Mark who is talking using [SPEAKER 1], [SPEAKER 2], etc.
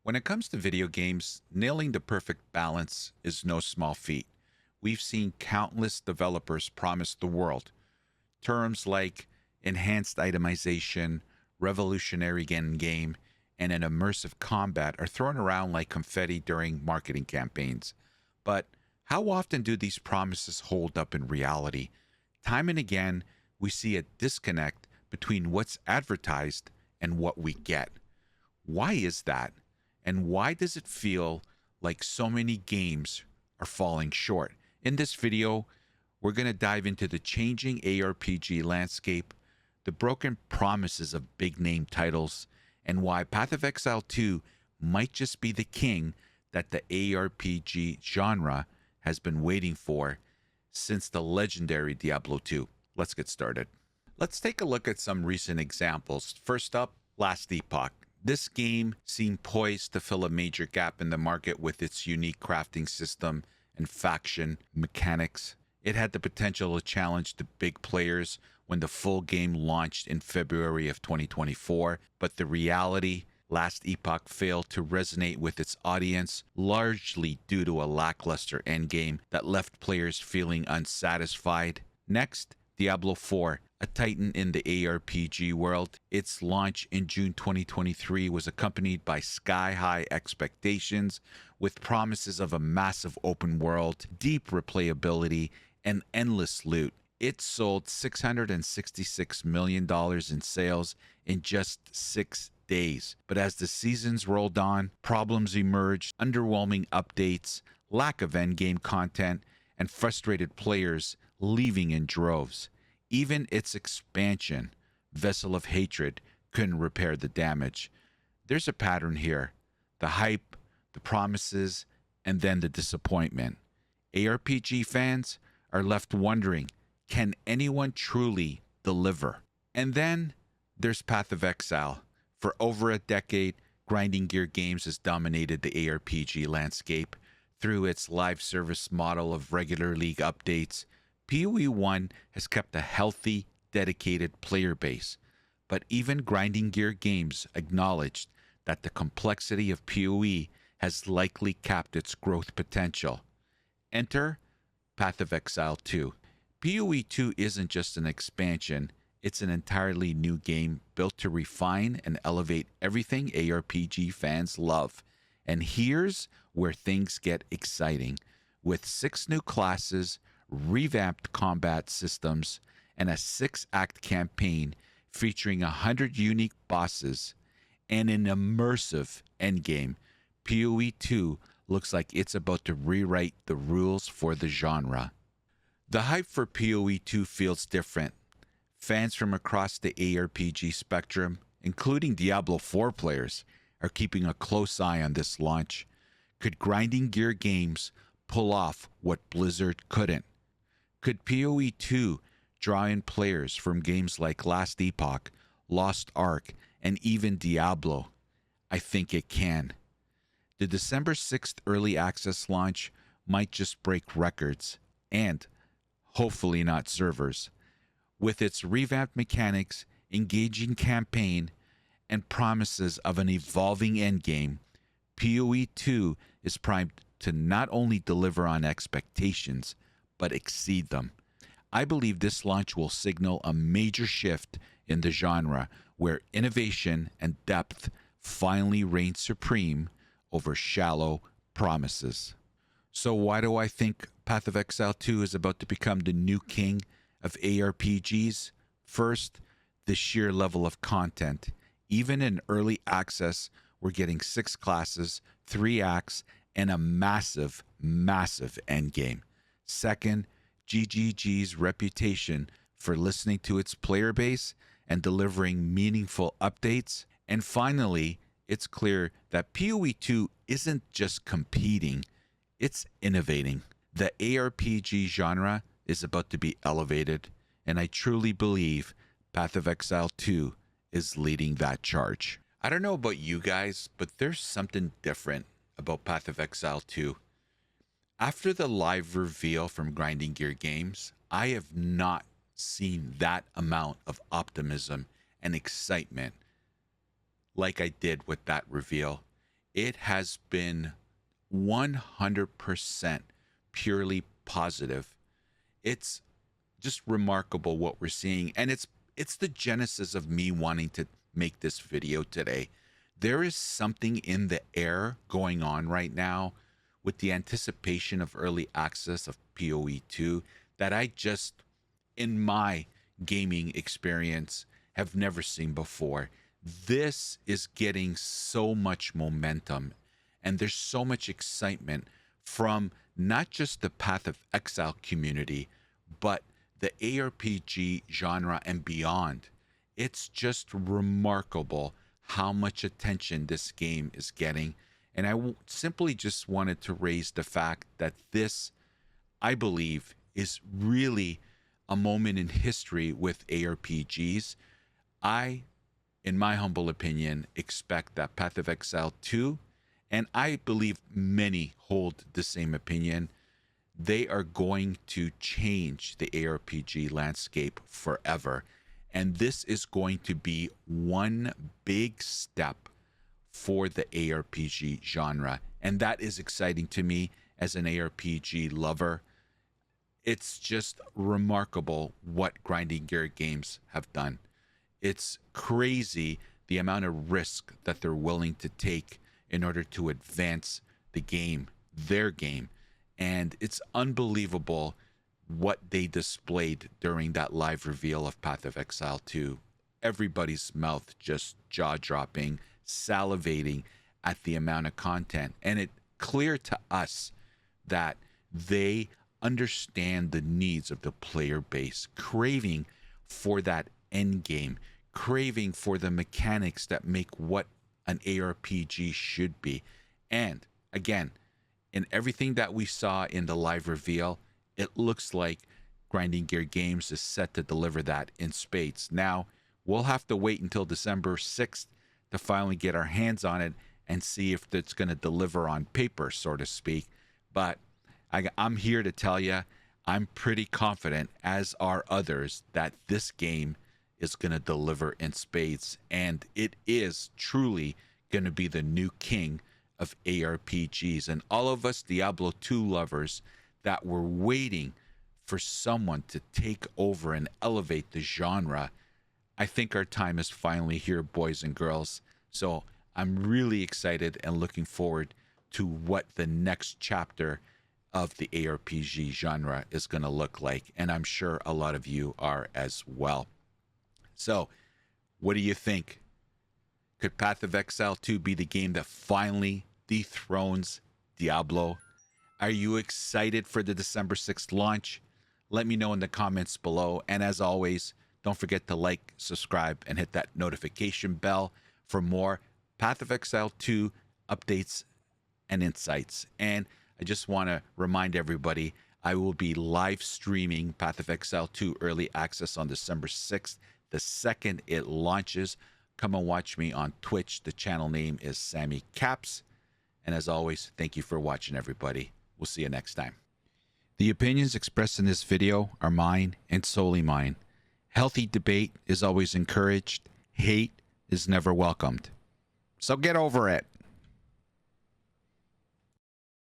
[SPEAKER 1] When it comes to video games, nailing the perfect balance is no small feat. We've seen countless developers promise the world. Terms like enhanced itemization, revolutionary endgame, and an immersive combat are thrown around like confetti during marketing campaigns. But how often do these promises hold up in reality? Time and again, we see a disconnect between what's advertised and what we get. Why is that? And why does it feel like so many games are falling short? In this video, we're going to dive into the changing ARPG landscape, the broken promises of big name titles, and why Path of Exile 2 might just be the king that the ARPG genre has been waiting for since the legendary Diablo 2. Let's get started. Let's take a look at some recent examples. First up, Last Epoch. This game seemed poised to fill a major gap in the market with its unique crafting system and faction mechanics. It had the potential to challenge the big players when the full game launched in February of 2024, but the reality, Last Epoch failed to resonate with its audience, largely due to a lackluster endgame that left players feeling unsatisfied. Next, Diablo 4, a titan in the ARPG world. Its launch in June 2023 was accompanied by sky-high expectations, with promises of a massive open world, deep replayability, and endless loot. It sold $666 million in sales in just 6 days. But as the seasons rolled on, problems emerged, underwhelming updates, lack of endgame content, and frustrated players leaving in droves. Even its expansion, Vessel of Hatred, couldn't repair the damage. There's a pattern here: the hype, the promises, and then the disappointment. ARPG fans are left wondering, can anyone truly deliver? And then there's Path of Exile. For over a decade, Grinding Gear Games has dominated the ARPG landscape. Through its live service model of regular league updates, PoE 1 has kept a healthy, dedicated player base. But even Grinding Gear Games acknowledged that the complexity of PoE has likely capped its growth potential. Enter Path of Exile 2. PoE 2 isn't just an expansion, it's an entirely new game built to refine and elevate everything ARPG fans love. And here's where things get exciting. With 6 new classes, revamped combat systems, and a 6-act campaign featuring 100 unique bosses, and an immersive endgame, PoE 2 looks like it's about to rewrite the rules for the genre. The hype for PoE 2 feels different. Fans from across the ARPG spectrum, including Diablo 4 players, are keeping a close eye on this launch. Could Grinding Gear Games pull off what Blizzard couldn't? Could PoE 2 draw in players from games like Last Epoch, Lost Ark, and even Diablo? I think it can. The December 6th early access launch might just break records, and hopefully not servers. With its revamped mechanics, engaging campaign, and promises of an evolving endgame, PoE 2 is primed to not only deliver on expectations, but exceed them. I believe this launch will signal a major shift in the genre, where innovation and depth finally reign supreme over shallow promises. So why do I think Path of Exile 2 is about to become the new king of ARPGs? First, the sheer level of content. Even in early access, we're getting 6 classes, 3 acts, and a massive, massive endgame. Second, GGG's reputation for listening to its player base and delivering meaningful updates. And finally, it's clear that PoE 2 isn't just competing, it's innovating. The ARPG genre is about to be elevated, and I truly believe Path of Exile 2 is leading that charge. I don't know about you guys, but there's something different about Path of Exile 2. After the live reveal from Grinding Gear Games, I have not seen that amount of optimism and excitement like I did with that reveal. It has been 100% purely positive. It's just remarkable what we're seeing, and it's the genesis of me wanting to make this video today. There is something in the air going on right now with the anticipation of early access of PoE 2 that I just, in my gaming experience, have never seen before. This is getting so much momentum, and there's so much excitement from not just the Path of Exile community, but the ARPG genre and beyond. It's just remarkable how much attention this game is getting. And simply just wanted to raise the fact that this, I believe, is really a moment in history with ARPGs. I, in my humble opinion, expect that Path of Exile 2, and I believe many hold the same opinion, they are going to change the ARPG landscape forever. And this is going to be one big step for the ARPG genre. And that is exciting to me as an ARPG lover. It's just remarkable what Grinding Gear Games have done. It's crazy the amount of risk that they're willing to take in order to advance the game, their game. And it's unbelievable what they displayed during that live reveal of Path of Exile 2. Everybody's mouth just jaw-dropping, salivating at the amount of content. And it's clear to us that they understand the needs of the player base, craving for that end game, craving for the mechanics that make what an ARPG should be. And again, in everything that we saw in the live reveal, it looks like Grinding Gear Games is set to deliver that in spades. Now, we'll have to wait until December 6th to finally get our hands on it and see if it's going to deliver on paper, so to speak. But I'm here to tell you, I'm pretty confident, as are others, that this game is going to deliver in spades. And it is truly going to be the new king of ARPGs. And all of us Diablo 2 lovers that were waiting for someone to take over and elevate the genre, I think our time is finally here, boys and girls. So I'm really excited and looking forward to what the next chapter of the ARPG genre is going to look like. And I'm sure a lot of you are as well. So what do you think? Could Path of Exile 2 be the game that finally dethrones Diablo? Are you excited for the December 6th launch? Let me know in the comments below. And as always, don't forget to like, subscribe, and hit that notification bell for more Path of Exile 2 updates and insights. And I just want to remind everybody, I will be live streaming Path of Exile 2 Early Access on December 6th. The second it launches, come and watch me on Twitch. The channel name is SamyCaps. And as always, thank you for watching, everybody. We'll see you next time. The opinions expressed in this video are mine and solely mine. Healthy debate is always encouraged. Hate is never welcomed. So get over it.